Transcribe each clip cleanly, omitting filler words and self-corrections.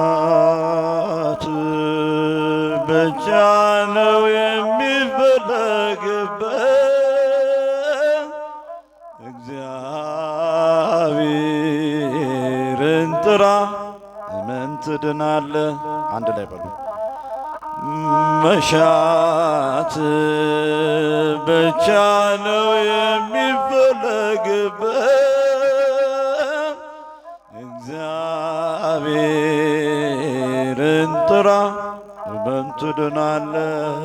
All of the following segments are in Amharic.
መሻት ብቻ ነው የሚፈለግበት። እግዚአብሔርን ጥራ እመን ትድናለህ። አንድ ላይ በሉ። መሻት ብቻ ነው የሚፈለግበት። እግዚአብሔርን ጥራ እመን ትድናለህ።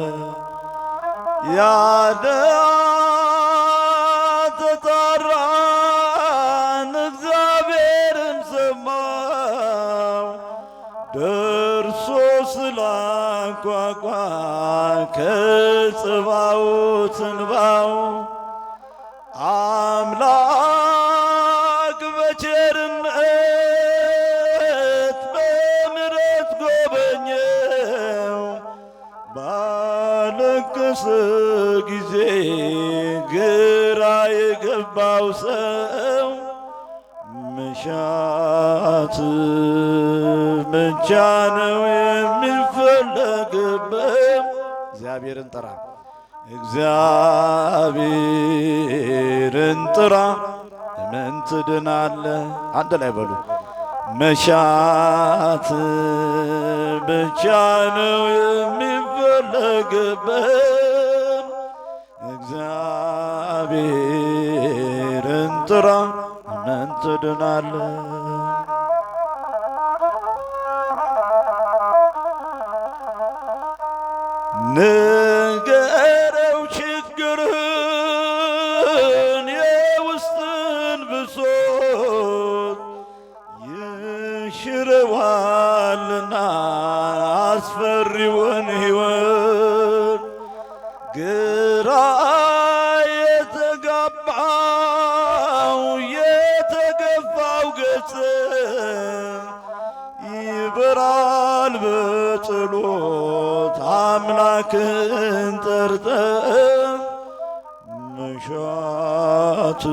ያለ ተጣራን እግዚአብሔርን ሰማው። ደርሶ ስላንኳኳ ከጽባዖት እንባው አምላክ በቸርነት በምሕረት ጎበኘው። ባለቀሰ ጊዜ ግራ የገባው ሰው መሻት ብቻ ነው የሚፈለግበት። እግዚአብሔርን ጥራ እግዚአብሔርን ጥራ እመን ትድናለህ። አንድ ላይ በሉ። መሻት ብቻ ነው የሚፈለግበት። እግዚአብሔርን ጥራ እመን ትድናለህ። ንገረው ችግርህን የውስጥን ብሶት ይሽረዋልና አስፈሪውን ሕይወት። ግራ የተጋባው የተገፋው ገጽ ይበራል በጸሎት አምላክን ጠርተህ። መሻት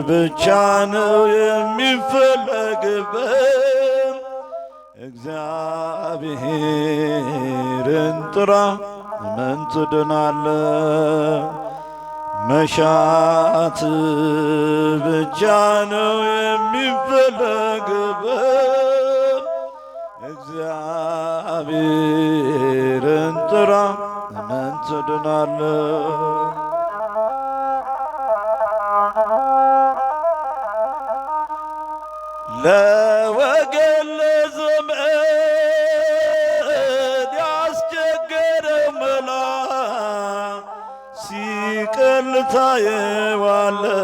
ብቻ ነው የሚፈለግበት። እግዚአብሔርን ጥራ እመን ትድናለህ። መሻት ብቻ ነው የሚፈለግበት። እግዚአብሔርን ጥራ እመን ትድናለህ። ለወገን ለዘመድ ያስቸገረ መላ ሲቀል ታየዋለህ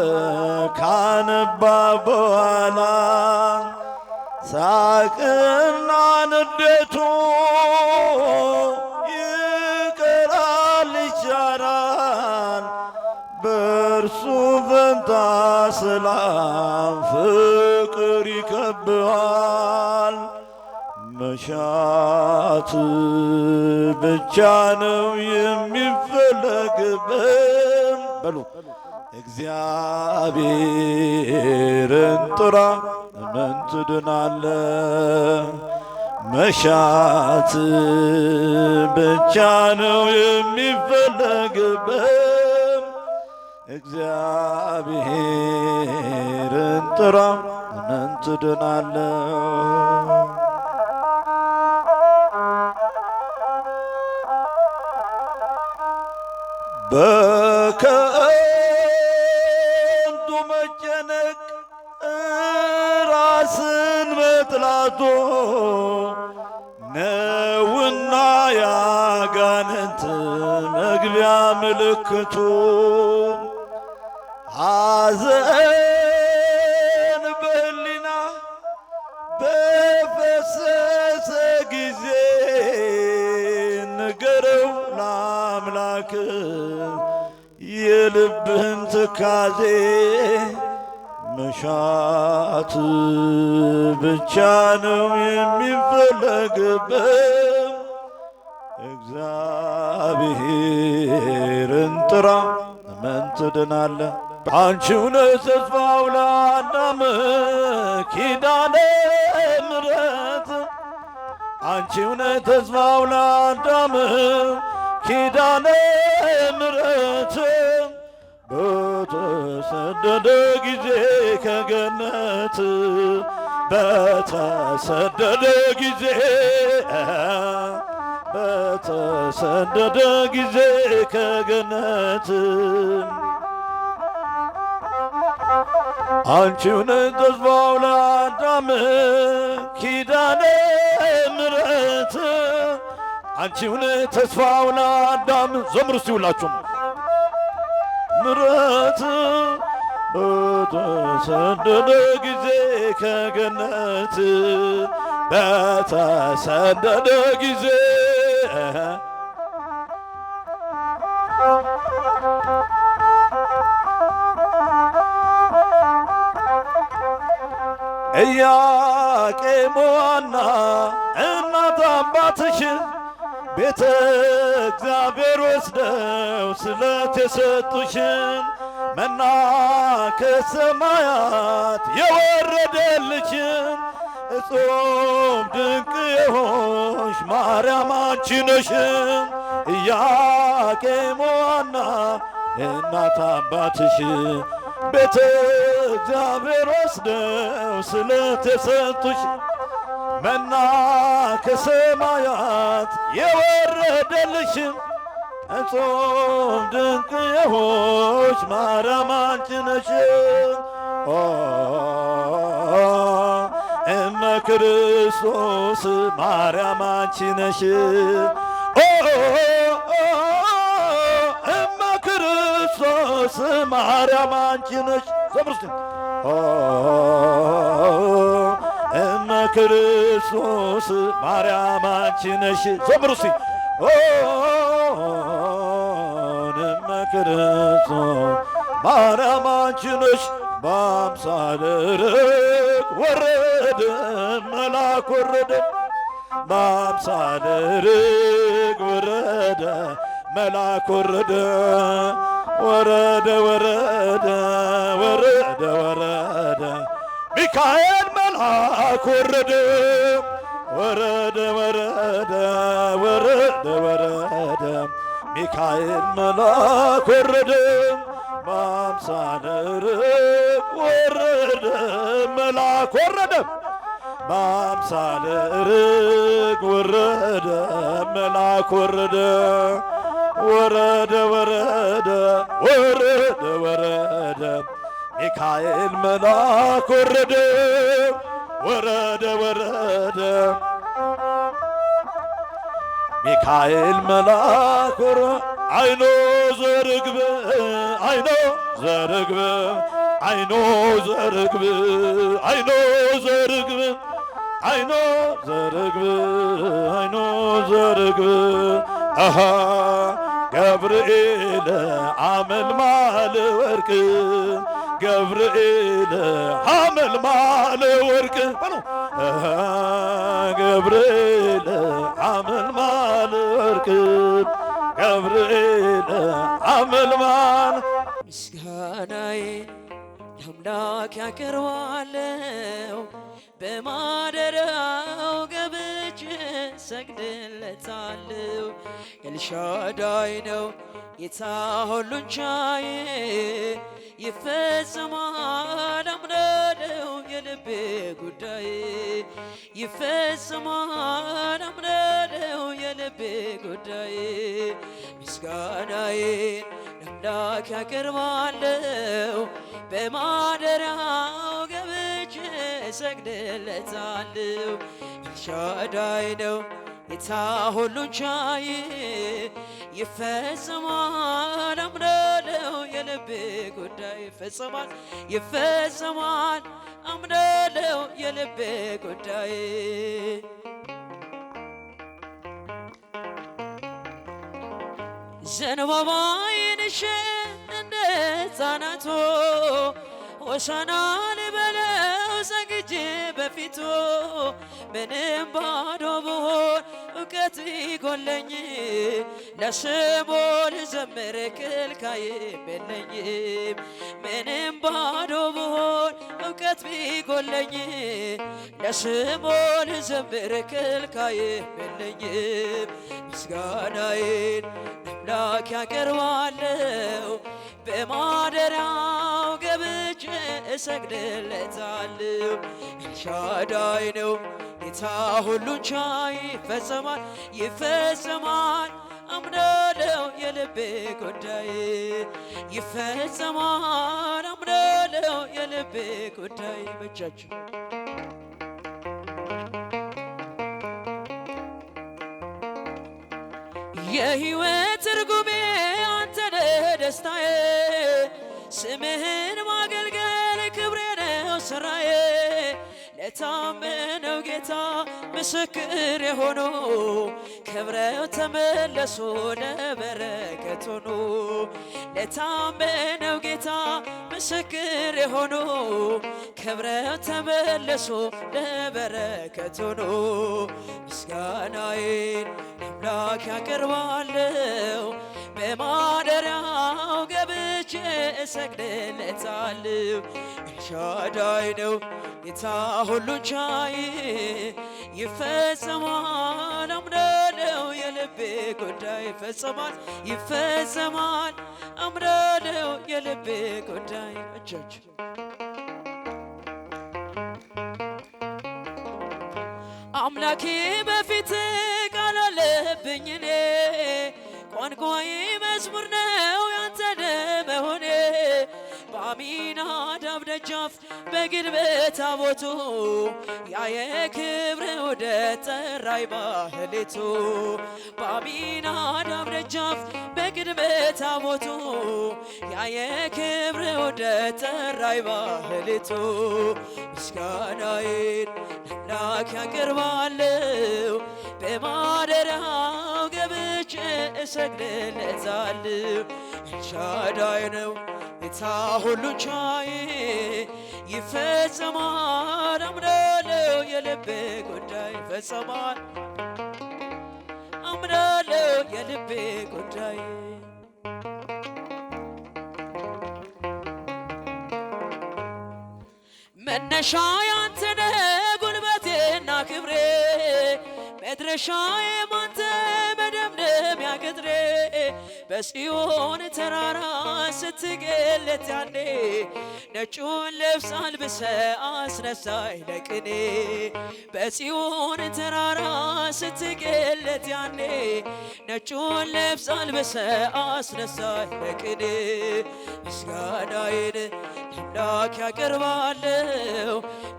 ካነባ በኋላ። ሳቅና ንዴቱ ይቀራል ይቻላል። በእርሱ ፈንታ ሰላም ፍቅር ይከብሃል። መሻት ብቻ ነው የሚፈለግበት። በሉ እግዚአብሔርን ጥራ እመን ትድናለህ። መሻት ብቻ ነው የሚፈለግበት። እግዚአብሔርን ጥራ እመን ትድናለህ። በከንቱ መጨነቅ ራስን መጥላቶ ነውና ያጋንንት መግቢያ ምልክቱ። ሐዘን በህሊና በፈሰሰ ጊዜ ንገረው ለአምላክ የልብህን ትካዜ። መሻት ብቻ ነው የሚፈለግበት። እግዚአብሔርን ጥራ እመን ትድናለህ። አንቺው ነሽ ተስፋው ለአዳም ኪዳነ ምሕረት አንቺው ነሽ ተስፋው ለአዳም ኪዳነ ምሕረት በተሰደደ ጊዜ ከገነት በተሰደደ ጊዜ በተሰደደ ጊዜ ከገነት አንቺው ነሽ ተስፋው ለአዳም ኪዳነ ምሕረት አንቺው ነሽ ተስፋው ለአዳም ዘምሩ እስቲ ሁላችሁም ምሕረት በተሰደደ ጊዜ ከገነት በተሰደደ ጊዜ ኢያቄም ወሐና እናት አባትሽ ቤተ እግዚአብሔር ወስደው ስለት የሰጡሽን መና ከሰማያት የወረደልሽን እጹም ድንቅ የሆንሽ ማርያም አንቺ ነሽ። ኢያቄም ወሐና እናት አባትሽ ቤተ እግዚአብሔር ወስደው ስለት የሰጡሽ መና ከሰማያት የወረደልሽ እጹም ድንቅ የሆንሽ ማርያም አንቺ ነሽ። እመ ክርስቶስ ማርያም አንቺ ነሽ። እመ ክርስቶስ ማርያም አንቺ ነሽ። ዘምሩስቲ እመ ክርስቶስ ማርያም አንቺ ነሽ። ዘምሩስቲ እመ ክርስቶስ ማርያም አንቺ ነሽ። በአምሳለ ርግብ ወረደ መልአክ ወረደ በአምሳለ ርግብ ወረደ መልአክ ወረደ ወረደ ወረደ ወረደ ወረደ ሚካኤል መልአክ ወረደ ወረደ ወረደ ወረደ ወረደ ሚካኤል መልአክ ወረደ በአምሳለ ርግብ ወረደ መልአክ ወረደ በአምሳለ ርግብ ወረደ መልአክ ወረደ ወረደ ወረደ ወረደ ወረደ ሚካኤል መልአክ ወረደ ወረደ ወረደ ሚካኤል መልአክ ወረደ አይኖ ዘርግብ አይኖ ዘርግብ አይኖ ዘርግብ አይኖ ዘርግብ አይኖ ዘርግብ አይኖ ዘርግብ አሃ ገብርኤል አመልማል ወርቅ ገብርኤል አመልማል ወርቅ ገብርኤል አመልማል ወርቅ ገብርኤል አመልማል ምስጋናዬን ለአምላክ ያቀርባለሁ በማደሪያው ገብቼ ሰግድለታለሁ። ኤልሻዳይ ነው ጌታ ሁሉን ቻይ ይፈጽማል አምናለሁ የልቤ ጉዳይ ይፈጽማል አምናለሁ የልቤ ጉዳይ ምስጋናዬን ለአምላክ ያቀርባለሁ በማደሪያው ገብቼ ሰግድለታለሁ። ኤልሻዳይ ነው ጌታ ሁሉን ቻይ ይፈጽማል አምናለሁ የልቤ ጉዳይ ይፈጽማል ይፈጽማል አምናለሁ የልቤ ጉዳይ ዘንባባዬን እሸ እንደ ሕፃናቱ ሆሳዕና ልበለው ሰግጄ በፊቱ ምንም ባዶ ብሆን እውቀት ቢጎለኝ ለስሙ ልዘምር ክልካይም የለኝም። ምንም ባዶ ብሆን እውቀት ቢጎለኝ ለስሙ ልዘምር ክልካይም የለኝም። ምስጋናዬን ለአምላክ ያቀርባለሁ በማደሪያው ገብቼ እሰግድለታለሁ። ኤልሻዳይ ነው ጌታ ሁሉን ቻይ ይፈጸማል ይፈጸማል አምናለው የልቤ ጉዳይ ይፈጸማል አምናለው የልቤ ጉዳይ በእጃችሁ የሕይወት ትርጉሜ አንተነህ ደስታዬ ስምህን ማገልገል ክብሬ ነው ሥራዬ ለታመነው ጌታ ምስክር የሆኑ ከብረው ተመለሱ ለበረከት ሆኑ። ለታመነው ጌታ ምስክር የሆኑ ከብረው ተመለሱ ለበረከት ሆኑ። ምስጋናዬን ለአምላክ ያቀርባለሁ በማደሪያው ገብቼ እሰግድለታለሁ። ኤልሻዳይ ነው ጌታ ሁሉን ቻይ ይፈጸማል አምናለው የልቤ ጉዳይ ይፈጸማል ይፈጸማል አምናለው የልቤ ጉዳይ እጃችሁ አምላኬ በፊት ቃል አለብኝ እኔ ቋንቋዬ መዝሙር ነው ያንተ መሆኔ በአሚናዳብ ደጃፍ በግንብ ታቦቱ ያ የክብር ዑደት ጠራኝ ማህሌቱ በአሚናዳብ ደጃፍ በግንብ ታቦቱ ያ የክብር ዑደት ጠራኝ ማህሌቱ ምስጋናዬን ለአምላክ ያቀርባለሁ በማደሪያው ገብቼ እሰግድለታለሁ። ኤልሻዳይ ነው ጌታ ሁሉን ቻይ ይፈጸማል አምናለው የልቤ ጉዳይ ይፈጸማል አምናለው የልቤ ጉዳይ መነሻ ያንተነህ ጉልበቴና ክብሬ መድረሻዬ አንተ መደምደሚያ ቅጥሬ በጽዮን ተራራ ስትገለጥ ያኔ ነጩን ልብስ አልብሰ አስነሳኝ ለቅኔ በጽዮን ተራራ ስትገለጥ ያኔ ነጩን ልብስ አልብሰ አስነሳኝ ለቅኔ ምስጋናዬን ለአምላክ ያቀርባለሁ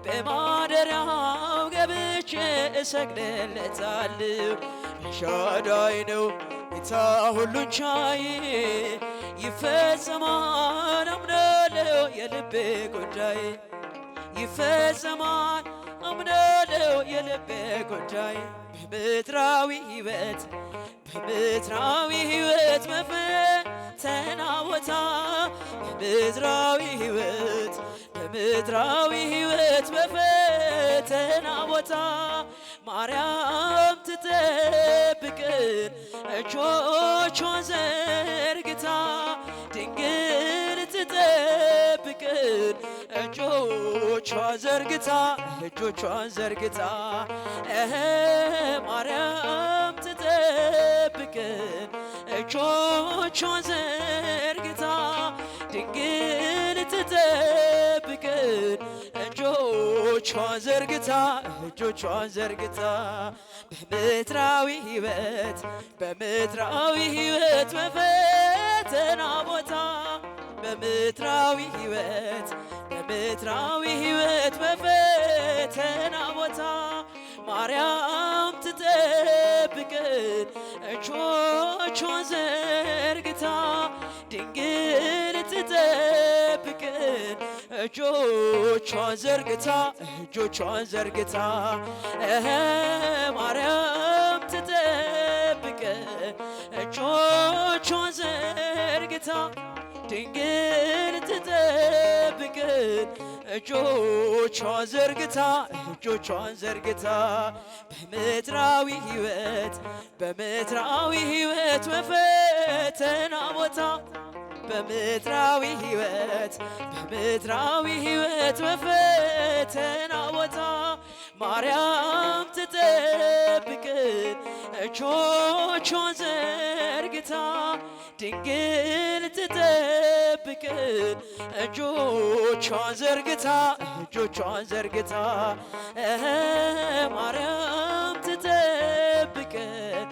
በማደሪያው ገብቼ እሰግድለታለሁ። ኤልሻዳይ ነው ጌታ ሁሉን ቻይ ይፈጸማል አምናለው የልቤ ጉዳይ ይፈጸማል አምናለው የልቤ ጉዳይ በምድራዊ ሕይወት መፈተና ቦታ በምድራዊ ሕይወት መፈተና ቦታ ማርያም ትጠብቅን እጆቿን ዘርግታ ድንግል ትጠብቅን እጆቿን ዘርግታ ማርያም ትጠብቅን እጆቿን ዘርግታ ድንግል ትጠብቅን እጆቿን ዘርግታ በምድራዊ ሕይወት መፈተና ቦታ በምድራዊ ሕይወት መፈተና ቦታ ማርያም ትጠብቅን እጆቿን ዘርግታ ድንግል ትጠብቅን እጆቿን ዘርግታ ማርያም ትጠብቅን እጆቿን ዘርግታ ድንግል ትጠብቅን እጆቿን ዘርግታ በምድራዊ ሕይወት በፈተና ቦታ በምድራዊ ሕይወት በፈተና ቦታ ማርያም ትጠብቅን እጆቿን ዘርግታ ድንግል ትጠብቅን እጆቿን ዘርግታ ማርያም ትጠብቅን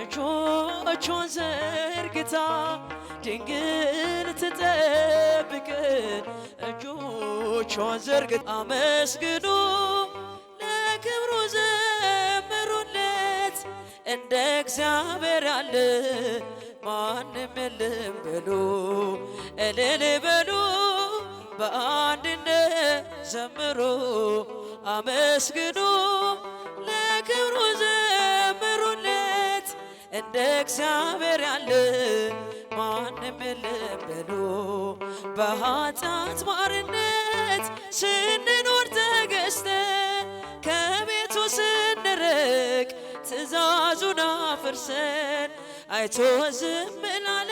እጆቿን ዘርግታ ድንግል ትጠብቅን እጆቿን ዘርግታ አመስግኑ ለክብሩ ዘምሩለት እንደ እግዚአብሔር ያለ ማንም የለም በሉ እልል በሉ በአንድነት ዘምሩ አመስግኑ ለክብሩ ዘምሩለት እንደ እግዚአብሔር ያለ ማንም የለም በሉ በኃጢአት ባርነት ስንኖር ተገዝተን ከቤቱ ስንርቅ ትእዛዙን አፍርሰን አይቶ ዝም ላለ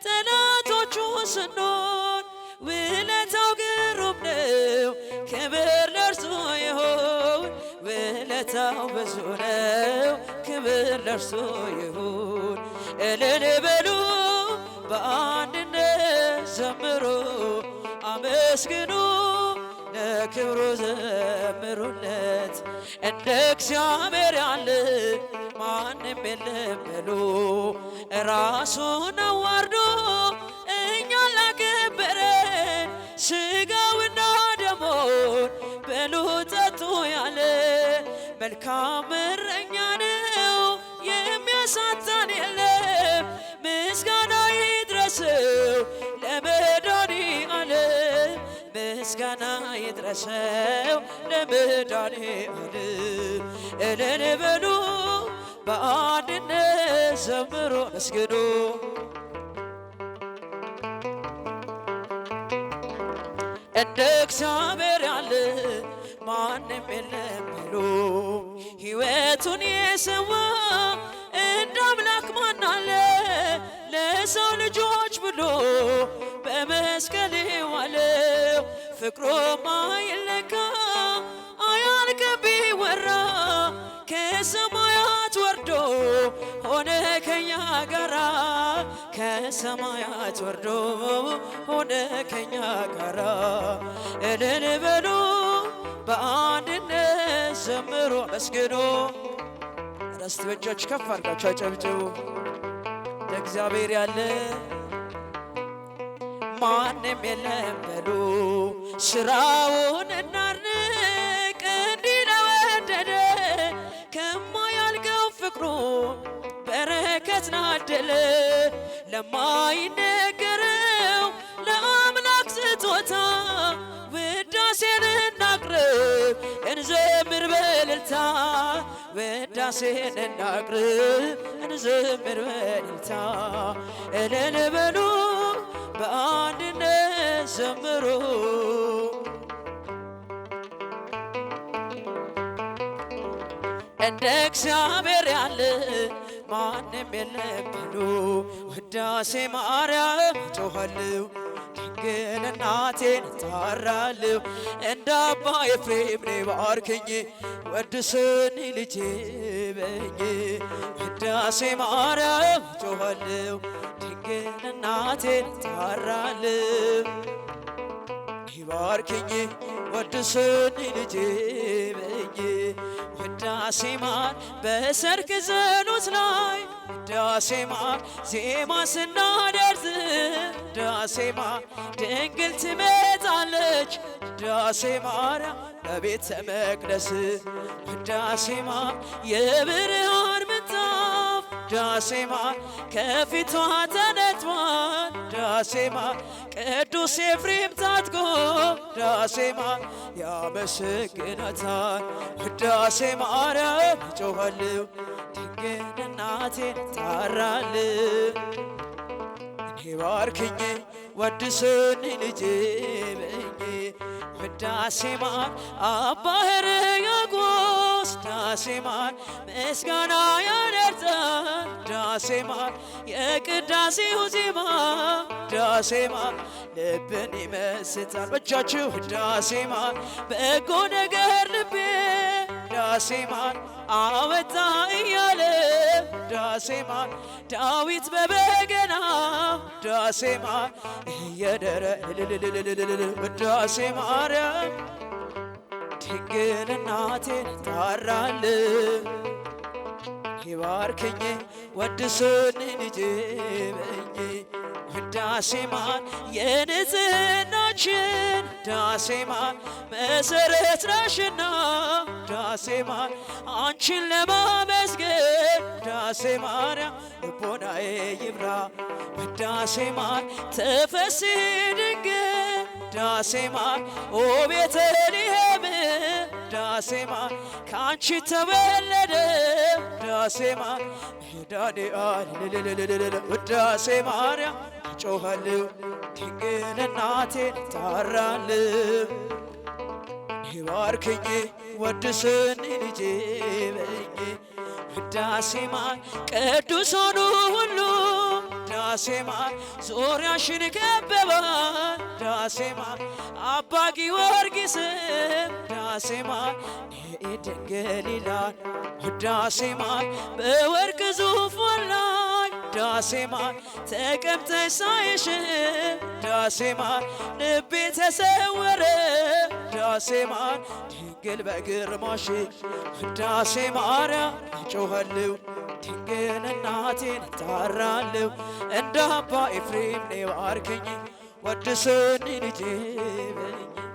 ጠላቶቹ ስንሆን ውለታው ግሩም ነው ክብር ለእርሱ ይሁን ውለታው ብዙ ነው ክብር ለእርሱ ይሁን እልል በሉ በአንድነት ዘምሩ አመስግኑ ለክብሩ ዘምሩለት እንደ እግዚአብሔር ያለ ማንም የለም በሉ ራሱን አዋርዶ እኛን ላከበረን ሥጋውና ደሙን በሉ ጠጡ ያለ መልካም እረኛ ነው የሚያሳጣን የለም ምስጋና ይድረሰው ለመድኃኔዓለም ምስጋና ይድረሰው ለመድኃኔዓለም እልል በሉ በአንድነት ዘምሩ አመስግኑ እንደ እግዚአብሔር ያለ ማንም የለም በሉ ሕይወቱን የሰዋ እንደ አምላክ ማን አለ ለሰው ልጆች ብሎ በመስቀል ዋለው ፍቅሩ ማይለካ አያልቅም ቢወራ ከሰማያት ወርዶ ሆነ ከኛ ጋራ ከሰማያት ወርዶ ሆነ ከኛ ጋራ እልል በሉ በአንድነት ዘምሩ አመስግኑ እስቲ እጆች ከፍ አድርጋችሁ አጨብጭቡ ለእግዚአብሔር ያለ ማንም የለም በሉ ስራውን እናድንቅ እንዲህ ለወደደ ከማያልቀው ፍቅሩ በረከት ናደለ ለማይነገረው ለአምላክ ስጦታ ውዳሴን እናቅርብ እንዘምር በእልልታ ውዳሴን እናቅርብ እንዘምር በእልልታ እልል በሉ በአንድነት ዘምሩ እንደ እግዚአብሔር ያለ ማንም የለም በሉ ውዳሴ ማርያም ጮኻለሁ ድንግል እናቴን እጠራለሁ እንደ አባ ኤፍሬም ነይ ባርክኝ ወድስኝ ልጄ በይኝ ውዳሴ ማርያም ጮኻለሁ ድንግል እናቴን እጠራለሁ ባርክኝ ወድስኝ ልጄ በይኝ ውዳሴ ማር በሰርክ ጸሎት ላይ ውዳሴ ማር ዜማ ስናደርስ ውዳሴ ማር ድንግል ትመጣለች ውዳሴ ማርያም በቤተ መቅደስ ውዳሴ ማር የብርሃን ምንጣፍ ውዳሴ ማር ከፊቷ ተነጥፏል ውዳሴ ማር ቅዱስ ኤፍሬም ታጥቆ ውዳሴ ማር ያመሰግናታል ውዳሴ ማርያም ጮኻለሁ ድንግል እናቴን እጠራለሁ እኔ ባርክኝ ወድሰኝ ልጄ በኝ ውዳሴ ማር አባ ሕርያቆስ ዳሴ ማር ምስጋና ያደርሳል ዳሴ ማር የቅዳሴው ዜማ ዳሴ ማር ልብን ይመስጣል በእጃችሁ ዳሴ ማር በጎ ነገር ልቤ ዳሴ ማር አወጣ እያለ ዳሴ ማር ዳዊት በበገና ዳሴ ማር እየደረ ዳሴ ማርያም ድንግል እናቴን ታራል ይባርክኝ ወድሰኝ ልጄ በኝ ውዳሴ ማር የንጽሕናችን ዳሴ ማር መሰረት ነሽና ዳሴ ማር አንቺን ለማመስገን ዳሴ ማርያም ልቦናዬ ይብራ ውዳሴ ማር ተፈሥሒ ድንግል ዳሴ ማር ኦ ቤተልሔም ዳሴ ማር ከአንቺ ተወለደ ዳሴ ማር መድኃኔዓለም ውዳሴ ማርያም ጮኻለሁ ድንግል እናቴን ታራለሁ ይባርክኝ ወድሰኝ ልጄ በኝ ውዳሴ ማር ቅዱሳኑ ሁሉ ዳሴ ማር ዙሪያሽን ከበባል ዳሴ ማር አባ ጊዮርጊስም ዳሴ ማር ድንግል ይላል ውዳሴ ማር በወርቅ ዙፋን ላይ ዳሴ ማር ተቀምጠሽ ሳይሽ ዳሴ ማር ልቤ ተሰወረ ዳሴ ማር ድንግል በግርማሽ ውዳሴ ማርያም እጮኻለሁ ድንግል እናቴን ታራለሁ እንደ አባ ኤፍሬም ነይ ባርከኝ ወድሰኝ ልጄ በኝ